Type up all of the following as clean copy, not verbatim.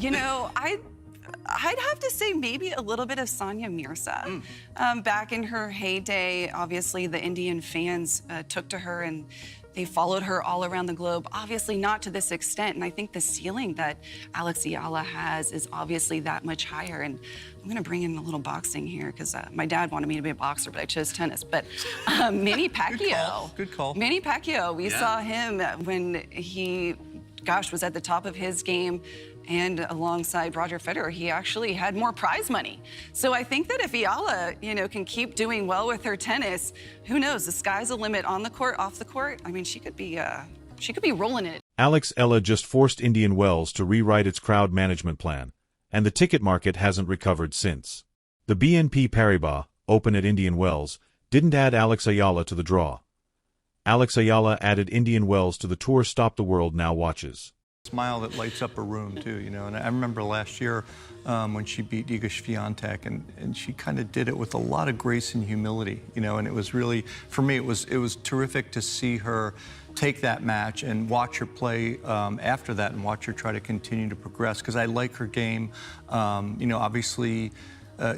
You know, I'd have to say maybe a little bit of Sania Mirza. Back in her heyday, obviously the Indian fans took to her and they followed her all around the globe, obviously not to this extent. And I think the ceiling that Alex Eala has is obviously that much higher. And I'm gonna bring in a little boxing here because my dad wanted me to be a boxer, but I chose tennis. But Manny Pacquiao. Good call. Manny Pacquiao, we saw him when he, was at the top of his game. And alongside Roger Federer, he actually had more prize money. So I think that if Eala, can keep doing well with her tennis, who knows? The sky's the limit on the court, off the court. I mean, she could be rolling it. Alex Eala just forced Indian Wells to rewrite its crowd management plan, and the ticket market hasn't recovered since. The BNP Paribas Open at Indian Wells didn't add Alex Eala to the draw. Alex Eala added Indian Wells to the tour Stop the World Now watches. Smile that lights up a room too, and I remember last year when she beat Iga Swiatek, and she kind of did it with a lot of grace and humility, and it was really, for me, it was terrific to see her take that match and watch her play after that and watch her try to continue to progress, because I like her game. Obviously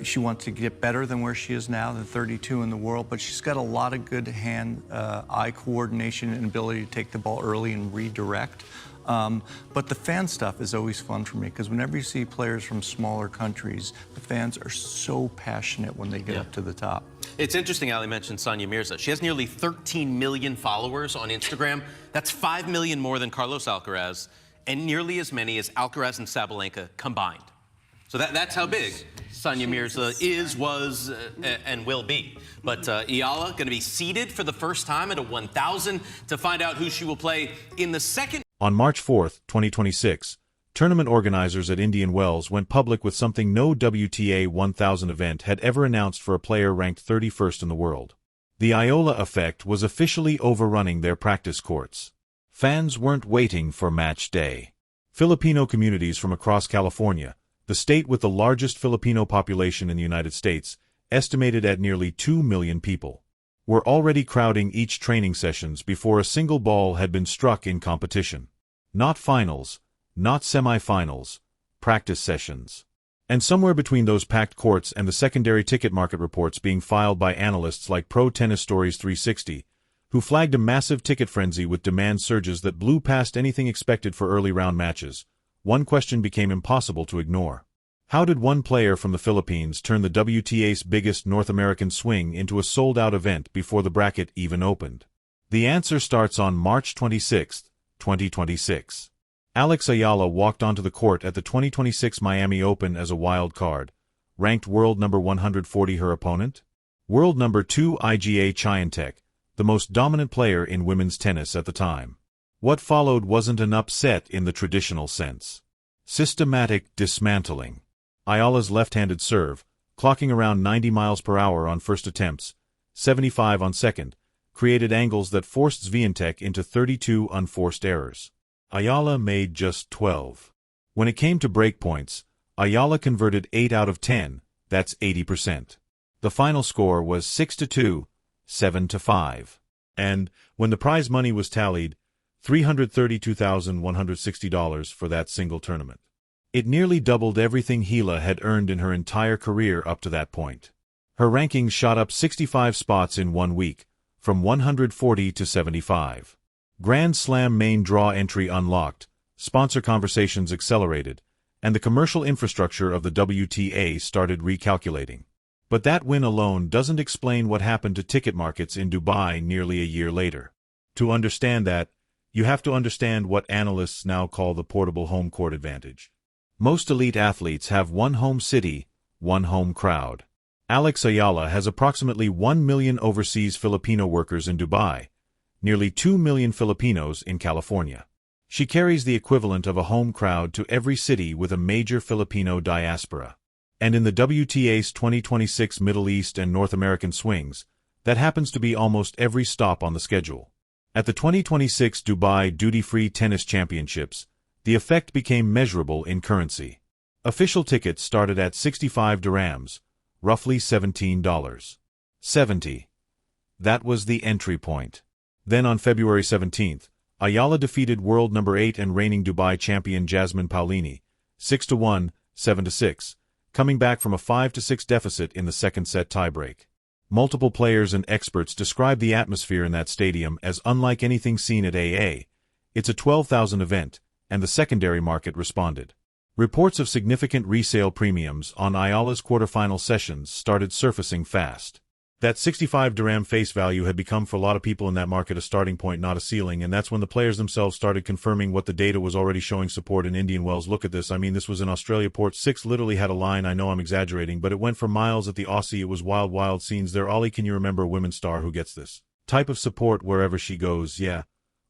she wants to get better than where she is now, than 32 in the world, but she's got a lot of good hand-eye coordination and ability to take the ball early and redirect. But the fan stuff is always fun for me, because whenever you see players from smaller countries, the fans are so passionate when they get up to the top. It's interesting, Ali mentioned Sania Mirza. She has nearly 13 million followers on Instagram. That's 5 million more than Carlos Alcaraz, and nearly as many as Alcaraz and Sabalenka combined. So that's how big Sania Mirza is, was, and will be. But Eala going to be seeded for the first time at a 1,000 to find out who she will play in the second. On March 4, 2026, tournament organizers at Indian Wells went public with something no WTA 1000 event had ever announced for a player ranked 31st in the world. The Eala Effect was officially overrunning their practice courts. Fans weren't waiting for match day. Filipino communities from across California, the state with the largest Filipino population in the United States, estimated at nearly 2 million people, were already crowding each training sessions before a single ball had been struck in competition. Not finals, not semifinals, practice sessions. And somewhere between those packed courts and the secondary ticket market reports being filed by analysts like Pro Tennis Stories 360, who flagged a massive ticket frenzy with demand surges that blew past anything expected for early round matches, one question became impossible to ignore. How did one player from the Philippines turn the WTA's biggest North American swing into a sold-out event before the bracket even opened? The answer starts on March 26, 2026. Alex Eala walked onto the court at the 2026 Miami Open as a wild card, ranked world number 140 her opponent. World number 2 Iga Swiatek, the most dominant player in women's tennis at the time. What followed wasn't an upset in the traditional sense. Systematic dismantling. Eala's left-handed serve, clocking around 90 miles per hour on first attempts, 75 on second, created angles that forced Swiatek into 32 unforced errors. Eala made just 12. When it came to break points, Eala converted 8 out of 10, that's 80%. The final score was 6-2, 7-5. And, when the prize money was tallied, $332,160 for that single tournament. It nearly doubled everything Eala had earned in her entire career up to that point. Her rankings shot up 65 spots in 1 week, from 140 to 75. Grand Slam main draw entry unlocked, sponsor conversations accelerated, and the commercial infrastructure of the WTA started recalculating. But that win alone doesn't explain what happened to ticket markets in Dubai nearly a year later. To understand that, you have to understand what analysts now call the portable home court advantage. Most elite athletes have one home city, one home crowd. Alex Eala has approximately 1 million overseas Filipino workers in Dubai, nearly 2 million Filipinos in California. She carries the equivalent of a home crowd to every city with a major Filipino diaspora. And in the WTA's 2026 Middle East and North American swings, that happens to be almost every stop on the schedule. At the 2026 Dubai Duty-Free Tennis Championships, the effect became measurable in currency. Official tickets started at 65 dirhams, roughly $17. 70. That was the entry point. Then on February 17th, Eala defeated world number 8 and reigning Dubai champion Jasmine Paolini, 6-1, 7-6, coming back from a 5-6 deficit in the second set tiebreak. Multiple players and experts describe the atmosphere in that stadium as unlike anything seen at AA. It's a 12,000 event, and the secondary market responded. Reports of significant resale premiums on Eala's quarterfinal sessions started surfacing fast. That 65 dirham face value had become for a lot of people in that market a starting point, not a ceiling, and that's when the players themselves started confirming what the data was already showing support in Indian Wells. Look at this. I mean, this was in Australia. Port 6 literally had a line. I know I'm exaggerating, but it went for miles at the Aussie. It was wild, wild scenes there. Ollie, can you remember a women's star who gets this type of support wherever she goes? Yeah.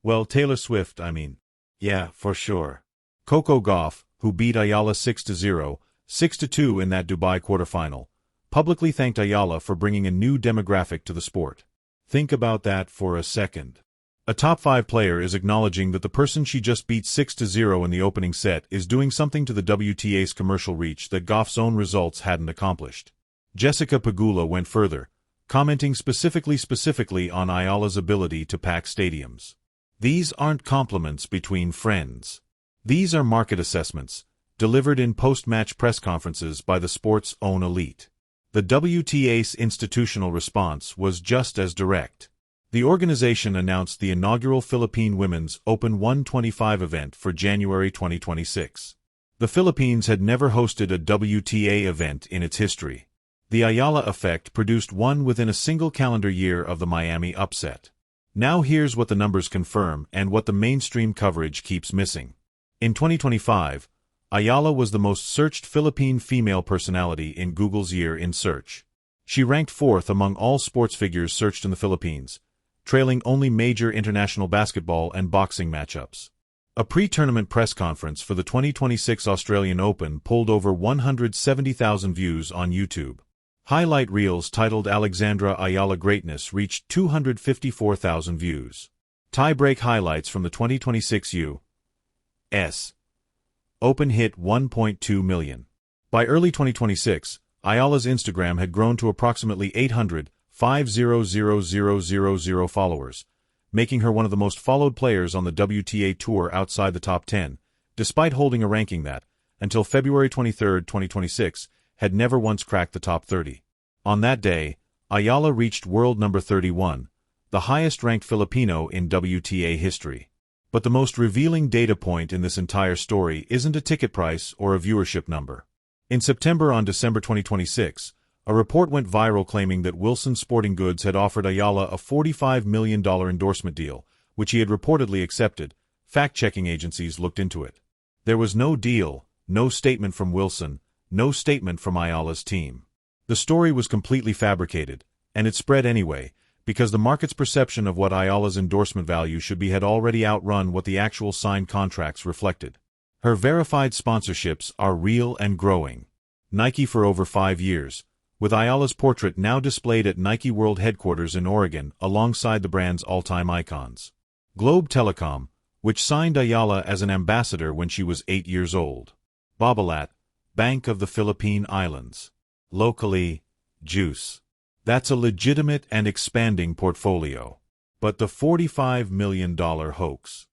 Well, Taylor Swift, I mean. Yeah, for sure. Coco Gauff, who beat Eala 6-0, 6-2 in that Dubai quarterfinal, publicly thanked Eala for bringing a new demographic to the sport. Think about that for a second. A top 5 player is acknowledging that the person she just beat 6-0 in the opening set is doing something to the WTA's commercial reach that Gauff's own results hadn't accomplished. Jessica Pegula went further, commenting specifically on Eala's ability to pack stadiums. These aren't compliments between friends. These are market assessments, delivered in post-match press conferences by the sport's own elite. The WTA's institutional response was just as direct. The organization announced the inaugural Philippine Women's Open 125 event for January 2026. The Philippines had never hosted a WTA event in its history. The Eala Effect produced one within a single calendar year of the Miami upset. Now here's what the numbers confirm and what the mainstream coverage keeps missing. In 2025, Eala was the most searched Philippine female personality in Google's Year in Search. She ranked 4th among all sports figures searched in the Philippines, trailing only major international basketball and boxing matchups. A pre-tournament press conference for the 2026 Australian Open pulled over 170,000 views on YouTube. Highlight reels titled Alexandra Eala Greatness reached 254,000 views. Tie-break highlights from the 2026 U.S. Open hit 1.2 million. By early 2026, Eala's Instagram had grown to approximately 800,500,000 followers, making her one of the most followed players on the WTA Tour outside the top 10, despite holding a ranking that, until February 23, 2026, had never once cracked the top 30. On that day, Eala reached world number 31, the highest-ranked Filipino in WTA history. But the most revealing data point in this entire story isn't a ticket price or a viewership number. In September on December 2026, a report went viral claiming that Wilson Sporting Goods had offered Eala a $45 million endorsement deal, which he had reportedly accepted. Fact-checking agencies looked into it. There was no deal, no statement from Wilson, no statement from Eala's team. The story was completely fabricated, and it spread anyway, because the market's perception of what Eala's endorsement value should be had already outrun what the actual signed contracts reflected. Her verified sponsorships are real and growing. Nike for over 5 years, with Eala's portrait now displayed at Nike World Headquarters in Oregon alongside the brand's all-time icons. Globe Telecom, which signed Eala as an ambassador when she was 8 years old. Babalat, Bank of the Philippine Islands. Locally, Juice. That's a legitimate and expanding portfolio. But the $45 million hoax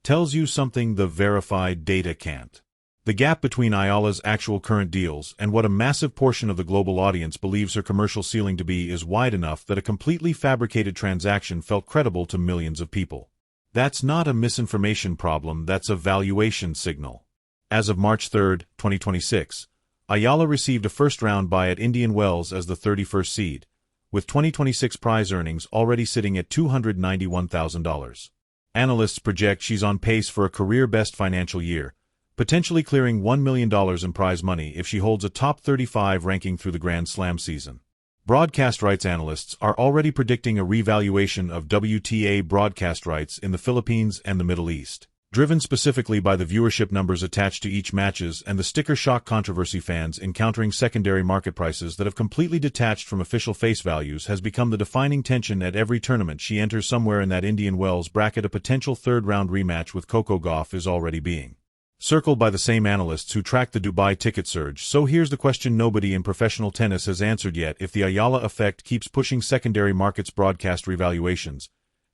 tells you something the verified data can't. The gap between Eala's actual current deals and what a massive portion of the global audience believes her commercial ceiling to be is wide enough that a completely fabricated transaction felt credible to millions of people. That's not a misinformation problem, that's a valuation signal. As of March 3, 2026, Eala received a first-round bye at Indian Wells as the 31st seed, with 2026 prize earnings already sitting at $291,000. Analysts project she's on pace for a career-best financial year, potentially clearing $1 million in prize money if she holds a top 35 ranking through the Grand Slam season. Broadcast rights analysts are already predicting a revaluation of WTA broadcast rights in the Philippines and the Middle East, driven specifically by the viewership numbers attached to each matches and the sticker shock controversy. Fans encountering secondary market prices that have completely detached from official face values has become the defining tension at every tournament she enters. Somewhere in that Indian Wells bracket, a potential third-round rematch with Coco Gauff is already being circled by the same analysts who track the Dubai ticket surge. So here's the question nobody in professional tennis has answered yet: if the Eala Effect keeps pushing secondary markets broadcast revaluations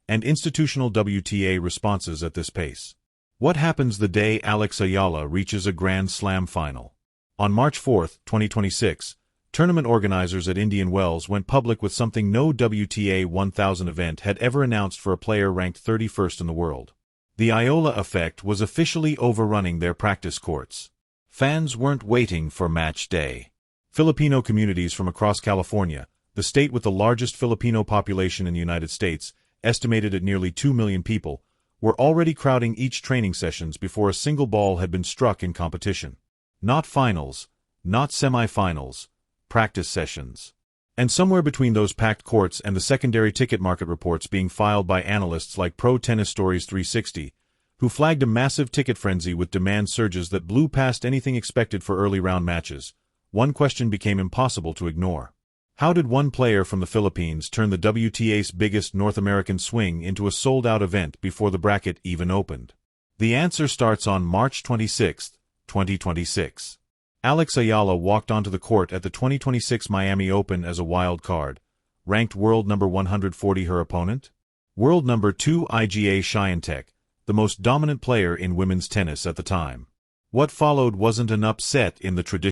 and institutional WTA responses at this pace, What happens the day Alex Eala reaches a Grand Slam final? On March 4, 2026, tournament organizers at Indian Wells went public with something no WTA 1000 event had ever announced for a player ranked 31st in the world. The Eala Effect was officially overrunning their practice courts. Fans weren't waiting for match day. Filipino communities from across California, the state with the largest Filipino population in the United States, estimated at nearly 2 million people, were already crowding each training sessions before a single ball had been struck in competition. Not finals, not semifinals, practice sessions. And somewhere between those packed courts and the secondary ticket market reports being filed by analysts like Pro Tennis Stories 360, who flagged a massive ticket frenzy with demand surges that blew past anything expected for early round matches, one question became impossible to ignore. How did one player from the Philippines turn the WTA's biggest North American swing into a sold-out event before the bracket even opened? The answer starts on March 26, 2026. Alex Eala walked onto the court at the 2026 Miami Open as a wild card, ranked world number 140 her opponent. World number 2 Iga Swiatek, the most dominant player in women's tennis at the time. What followed wasn't an upset in the traditional